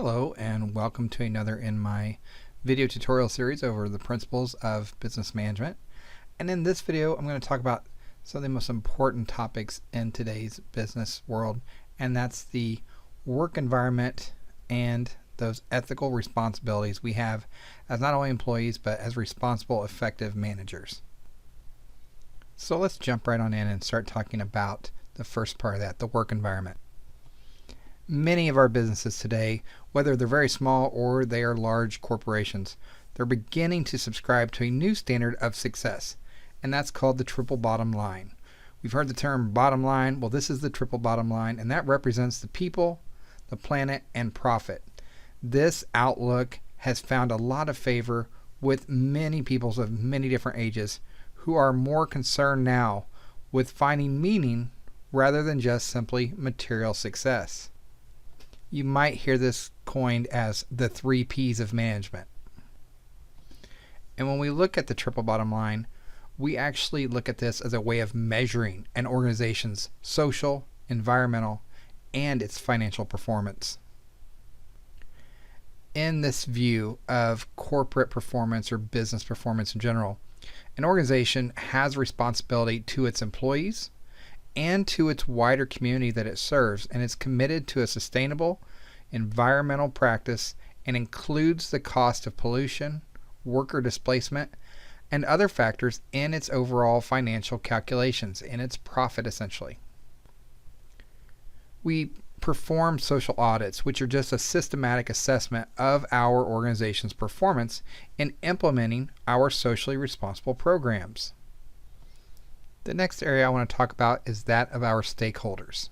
Hello and welcome to another in my video tutorial series over the principles of business management. And in this video I'm going to talk about some of the most important topics in today's business world, and that's the work environment and those ethical responsibilities we have as not only employees but as responsible, effective managers. So let's jump right on in and start talking about the first part of that, the work environment. Many of our businesses today, whether they're very small or they are large corporations, they're beginning to subscribe to a new standard of success, and that's called the triple bottom line. We've heard the term bottom line. Well, this is the triple bottom line, and that represents the people, the planet, and profit. This outlook has found a lot of favor with many people of many different ages who are more concerned now with finding meaning rather than just simply material success. You might hear this coined as the 3 P's of management. And when we look at the triple bottom line, we actually look at this as a way of measuring an organization's social, environmental, and its financial performance. In this view of corporate performance or business performance in general, an organization has responsibility to its employees and to its wider community that it serves, and it's committed to a sustainable environmental practice and includes the cost of pollution, worker displacement, and other factors in its overall financial calculations, in its profit essentially. We perform social audits, which are just a systematic assessment of our organization's performance in implementing our socially responsible programs. The next area I want to talk about is that of our stakeholders.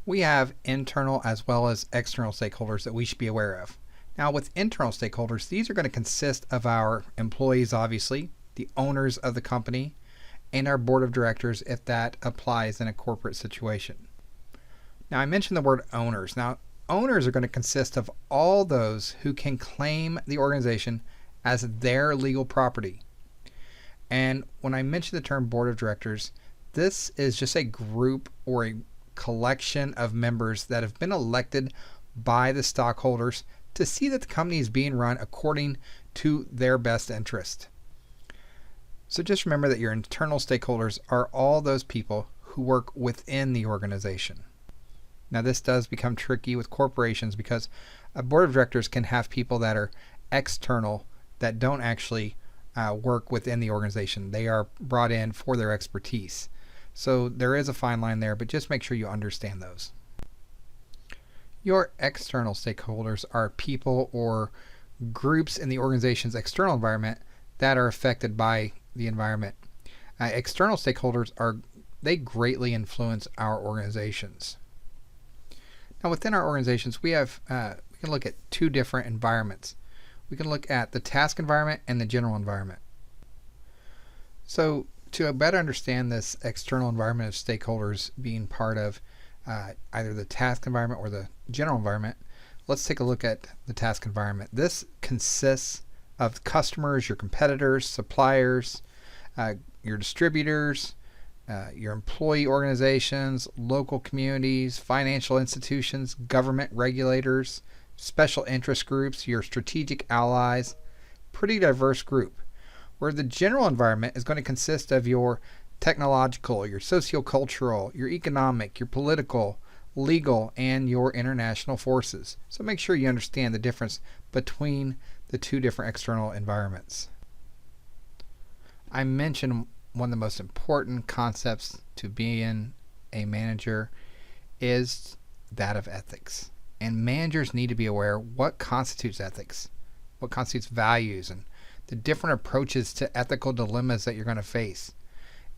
We have internal as well as external stakeholders that we should be aware of. Now, with internal stakeholders, these are going to consist of our employees, obviously, the owners of the company, and our board of directors if that applies in a corporate situation. Now, I mentioned the word owners. Now, owners are going to consist of all those who can claim the organization as their legal property. And when I mention the term board of directors, this is just a group or a collection of members that have been elected by the stockholders to see that the company is being run according to their best interest. So just remember that your internal stakeholders are all those people who work within the organization. Now, this does become tricky with corporations because a board of directors can have people that are external that don't actually work within the organization. They are brought in for their expertise. So there is a fine line there, but just make sure you understand those. Your external stakeholders are people or groups in the organization's external environment that are affected by the environment. External stakeholders they greatly influence our organizations. Now, within our organizations, we can look at 2 different environments. We can look at the task environment and the general environment. So to better understand this external environment of stakeholders being part of either the task environment or the general environment, let's take a look at the task environment. This consists of customers, your competitors, suppliers, your distributors, your employee organizations, local communities, financial institutions, government regulators, special interest groups, your strategic allies, pretty diverse group. Where the general environment is going to consist of your technological, your sociocultural, your economic, your political, legal, and your international forces. So make sure you understand the difference between the 2 different external environments. I mentioned one of the most important concepts to being a manager is that of ethics. And managers need to be aware what constitutes ethics, what constitutes values, and the different approaches to ethical dilemmas that you're going to face,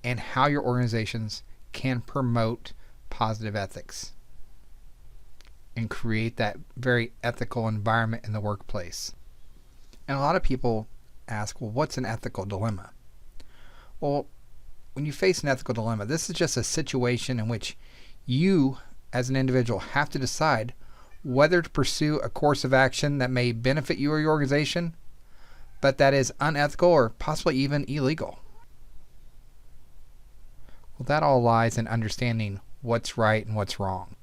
and how your organizations can promote positive ethics and create that very ethical environment in the workplace. And a lot of people ask, well, what's an ethical dilemma? Well, when you face an ethical dilemma, this is just a situation in which you, as an individual, have to decide whether to pursue a course of action that may benefit you or your organization, but that is unethical or possibly even illegal. Well, that all lies in understanding what's right and what's wrong.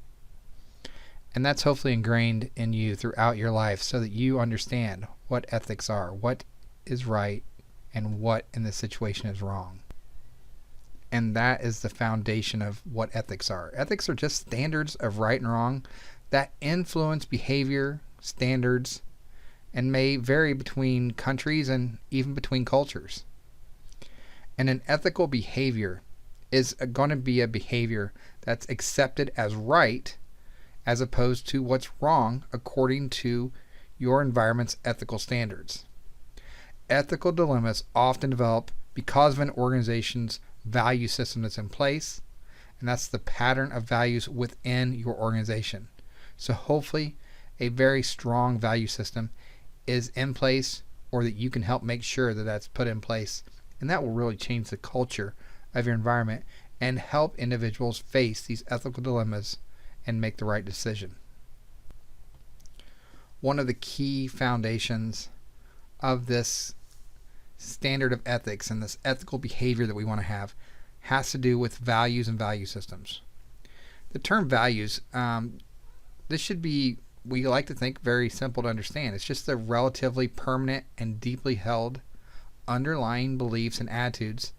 And that's hopefully ingrained in you throughout your life so that you understand what ethics are, what is right, and what in this situation is wrong. And that is the foundation of what ethics are. Ethics are just standards of right and wrong that influence behavior, standards, and may vary between countries and even between cultures. And an ethical behavior is going to be a behavior that's accepted as right as opposed to what's wrong according to your environment's ethical standards. Ethical dilemmas often develop because of an organization's value system that's in place, and that's the pattern of values within your organization. So hopefully a very strong value system is in place, or that you can help make sure that that's put in place, and that will really change the culture of your environment and help individuals face these ethical dilemmas and make the right decision. One of the key foundations of this standard of ethics and this ethical behavior that we want to have has to do with values and value systems. The term values, this should be, we like to think, very simple to understand. It's just the relatively permanent and deeply held underlying beliefs and attitudes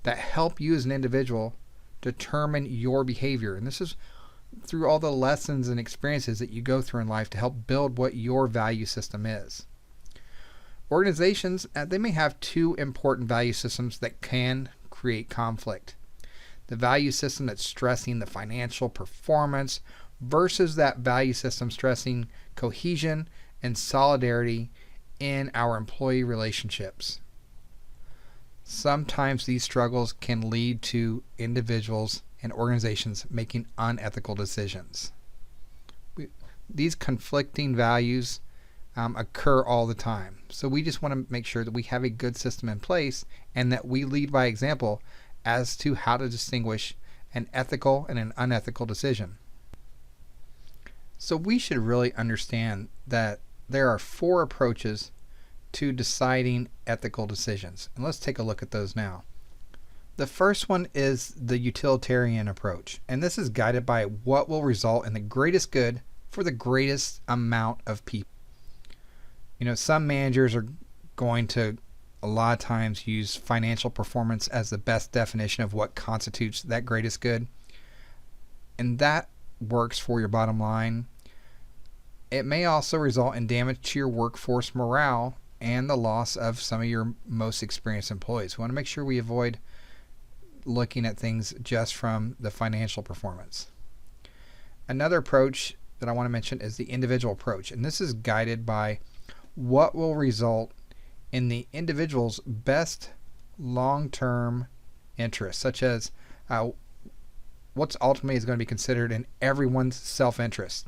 that help you as an individual determine your behavior. And this is through all the lessons and experiences that you go through in life to help build what your value system is. Organizations, they may have two important value systems that can create conflict. The value system that's stressing the financial performance versus that value system stressing cohesion and solidarity in our employee relationships. Sometimes these struggles can lead to individuals and organizations making unethical decisions. These conflicting values occur all the time. So we just want to make sure that we have a good system in place and that we lead by example as to how to distinguish an ethical and an unethical decision. So we should really understand that there are 4 approaches to deciding ethical decisions. And let's take a look at those now. The first one is the utilitarian approach, and this is guided by what will result in the greatest good for the greatest amount of people. Some managers are going to a lot of times use financial performance as the best definition of what constitutes that greatest good, and that works for your bottom line. It may also result in damage to your workforce morale and the loss of some of your most experienced employees. We want to make sure we avoid looking at things just from the financial performance. Another approach that I want to mention is the individual approach, and this is guided by what will result in the individual's best long-term interests, such as what's ultimately is going to be considered in everyone's self-interest.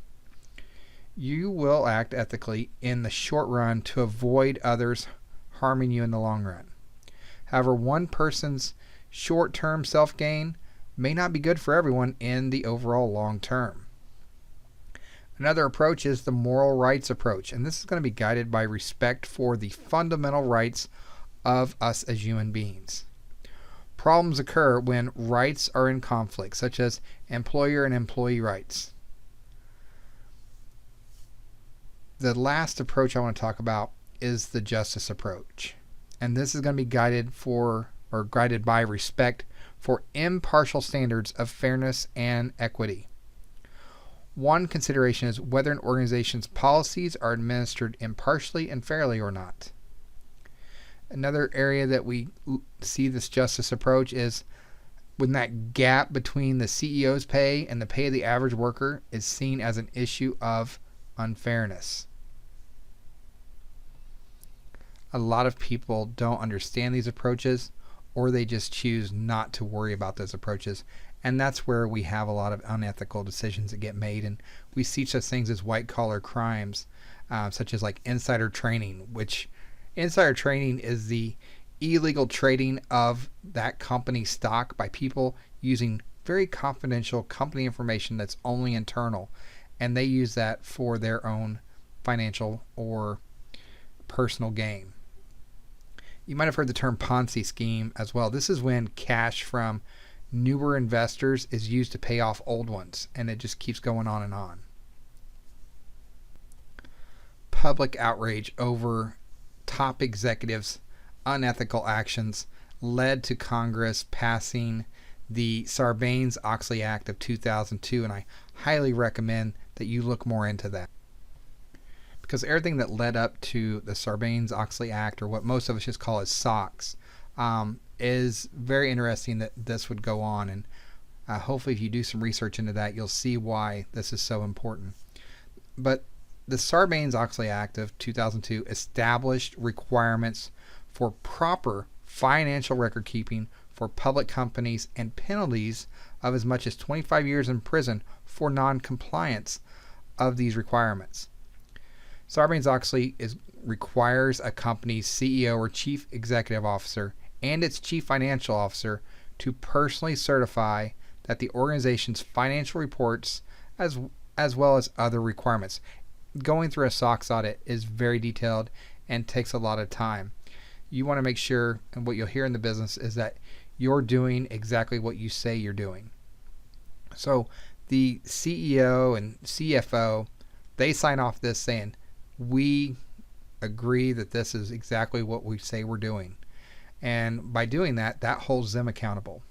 You will act ethically in the short run to avoid others harming you in the long run. However, one person's short-term self-gain may not be good for everyone in the overall long term. Another approach is the moral rights approach, and this is going to be guided by respect for the fundamental rights of us as human beings. Problems occur when rights are in conflict, such as employer and employee rights. The last approach I want to talk about is the justice approach, and this is going to be guided by respect for impartial standards of fairness and equity. One consideration is whether an organization's policies are administered impartially and fairly or not. Another area that we see this justice approach is when that gap between the CEO's pay and the pay of the average worker is seen as an issue of unfairness. A lot of people don't understand these approaches, or they just choose not to worry about those approaches. And that's where we have a lot of unethical decisions that get made. And we see such things as white-collar crimes, such as like insider trading, which insider trading is the illegal trading of that company's stock by people using very confidential company information that's only internal. And they use that for their own financial or personal gain. You might have heard the term Ponzi scheme as well. This is when cash from newer investors is used to pay off old ones, and it just keeps going on and on. public outrage over top executives' unethical actions led to Congress passing the Sarbanes-Oxley Act of 2002, and I highly recommend that you look more into that. Because everything that led up to the Sarbanes-Oxley Act, or what most of us just call as SOX, is very interesting that this would go on, and hopefully if you do some research into that, you'll see why this is so important. But the Sarbanes-Oxley Act of 2002 established requirements for proper financial record keeping for public companies and penalties of as much as 25 years in prison for non-compliance of these requirements. Sarbanes-Oxley requires a company's CEO or chief executive officer and its chief financial officer to personally certify that the organization's financial reports, as well as other requirements. Going through a SOX audit is very detailed and takes a lot of time. You want to make sure, and what you'll hear in the business is that you're doing exactly what you say you're doing. So the CEO and CFO, they sign off this saying, we agree that this is exactly what we say we're doing. And by doing that, that holds them accountable.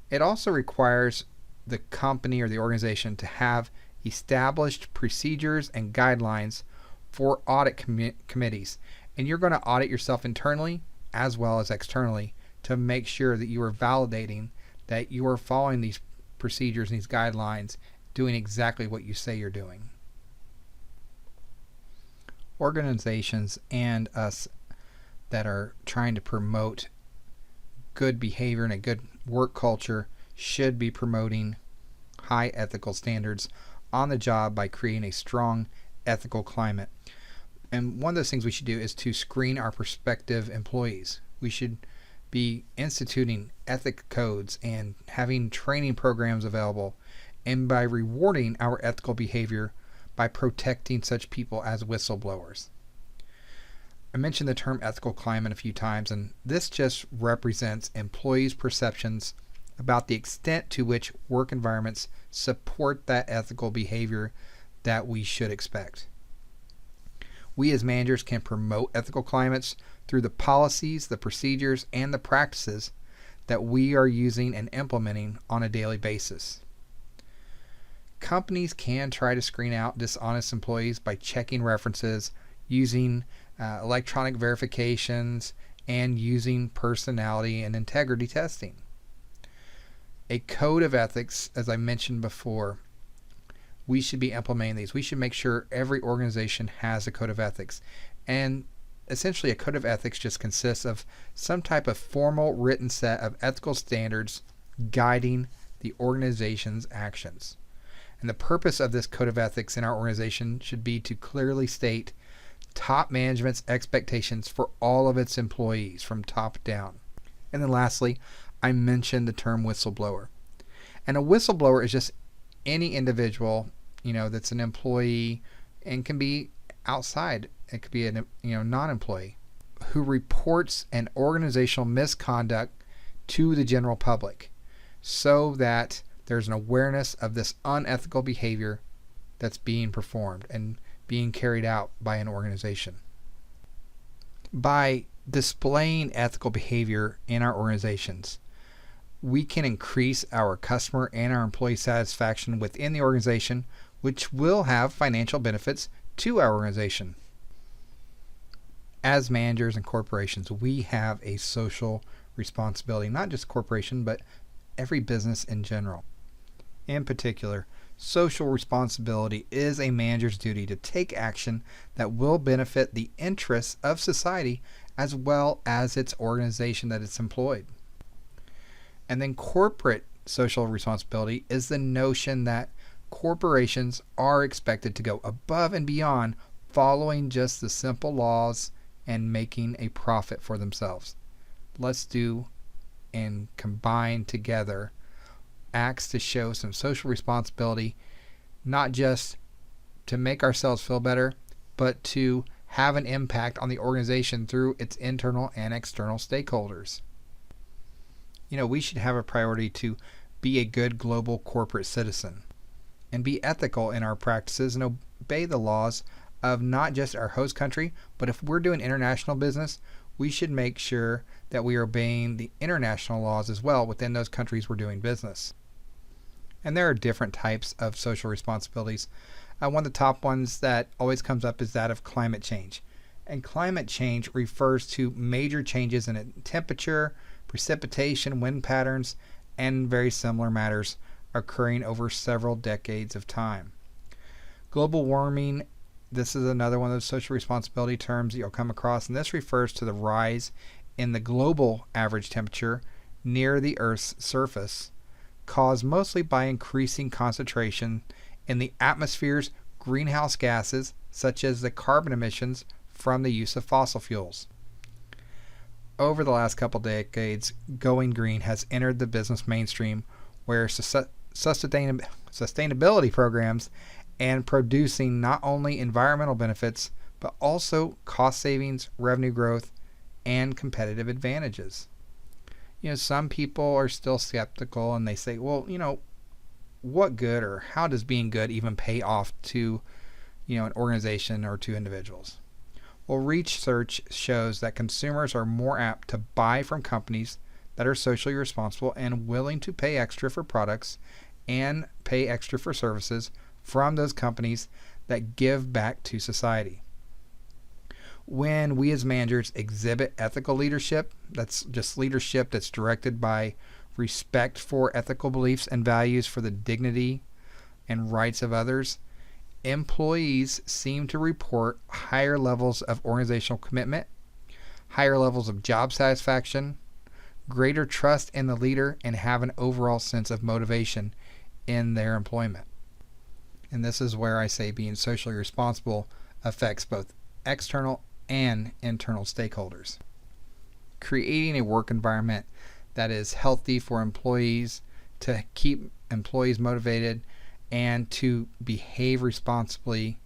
It also requires the company or the organization to have established procedures and guidelines for audit committees. And you're going to audit yourself internally as well as externally to make sure that you are validating that you are following these procedures and these guidelines, doing exactly what you say you're doing. Organizations and us that are trying to promote good behavior and a good work culture should be promoting high ethical standards on the job by creating a strong ethical climate. And one of those things we should do is to screen our prospective employees. We should be instituting ethic codes and having training programs available, and by rewarding our ethical behavior by protecting such people as whistleblowers. I mentioned the term ethical climate a few times, and this just represents employees' perceptions about the extent to which work environments support that ethical behavior that we should expect. We as managers can promote ethical climates through the policies, the procedures, and the practices that we are using and implementing on a daily basis. Companies can try to screen out dishonest employees by checking references, using electronic verifications, and using personality and integrity testing. A code of ethics, as I mentioned before, we should be implementing these. We should make sure every organization has a code of ethics. And essentially a code of ethics just consists of some type of formal written set of ethical standards guiding the organization's actions. And the purpose of this code of ethics in our organization should be to clearly state top management's expectations for all of its employees from top down. And then lastly, I mentioned the term whistleblower. And a whistleblower is just any individual, that's an employee and can be outside. It could be a non-employee who reports an organizational misconduct to the general public so that there's an awareness of this unethical behavior that's being performed and being carried out by an organization. By displaying ethical behavior in our organizations, we can increase our customer and our employee satisfaction within the organization, which will have financial benefits to our organization. As managers and corporations, we have a social responsibility, not just corporation, but every business in general. In particular, social responsibility is a manager's duty to take action that will benefit the interests of society as well as its organization that it's employed. And then corporate social responsibility is the notion that corporations are expected to go above and beyond following just the simple laws and making a profit for themselves. Let's do and combine together acts to show some social responsibility, not just to make ourselves feel better, but to have an impact on the organization through its internal and external stakeholders. We should have a priority to be a good global corporate citizen and be ethical in our practices and obey the laws of not just our host country, but if we're doing international business, we should make sure that we are obeying the international laws as well within those countries we're doing business. And there are different types of social responsibilities. One of the top ones that always comes up is that of climate change. And climate change refers to major changes in temperature, precipitation, wind patterns, and very similar matters occurring over several decades of time. Global warming, this is another one of those social responsibility terms that you'll come across, and this refers to the rise in the global average temperature near the Earth's surface, caused mostly by increasing concentration in the atmosphere's greenhouse gases, such as the carbon emissions from the use of fossil fuels. Over the last couple decades, going green has entered the business mainstream, where sustainability programs and producing not only environmental benefits, but also cost savings, revenue growth, and competitive advantages. Some people are still skeptical and they say, well, what good or how does being good even pay off to, an organization or to individuals? Well, research shows that consumers are more apt to buy from companies that are socially responsible and willing to pay extra for products and pay extra for services from those companies that give back to society. When we as managers exhibit ethical leadership, that's just leadership that's directed by respect for ethical beliefs and values for the dignity and rights of others, employees seem to report higher levels of organizational commitment, higher levels of job satisfaction, greater trust in the leader, and have an overall sense of motivation in their employment. And this is where I say being socially responsible affects both external and internal stakeholders. Creating a work environment that is healthy for employees, to keep employees motivated, and to behave responsibly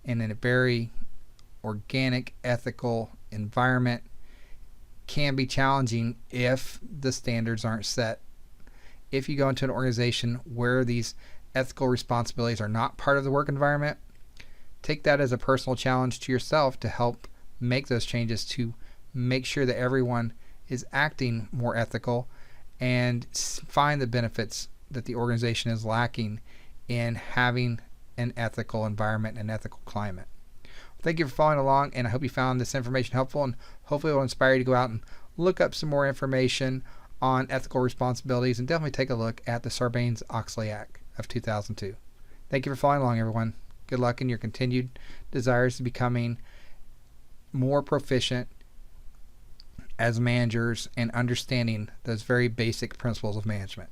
in a very organic, ethical environment can be challenging if the standards aren't set. If you go into an organization where these ethical responsibilities are not part of the work environment, take that as a personal challenge to yourself to help make those changes to make sure that everyone is acting more ethical and find the benefits that the organization is lacking in having an ethical environment and ethical climate. Thank you for following along, and I hope you found this information helpful, and hopefully it will inspire you to go out and look up some more information on ethical responsibilities, and definitely take a look at the Sarbanes-Oxley Act of 2002. Thank you for following along, everyone. Good luck in your continued desires to becoming more proficient as managers and understanding those very basic principles of management.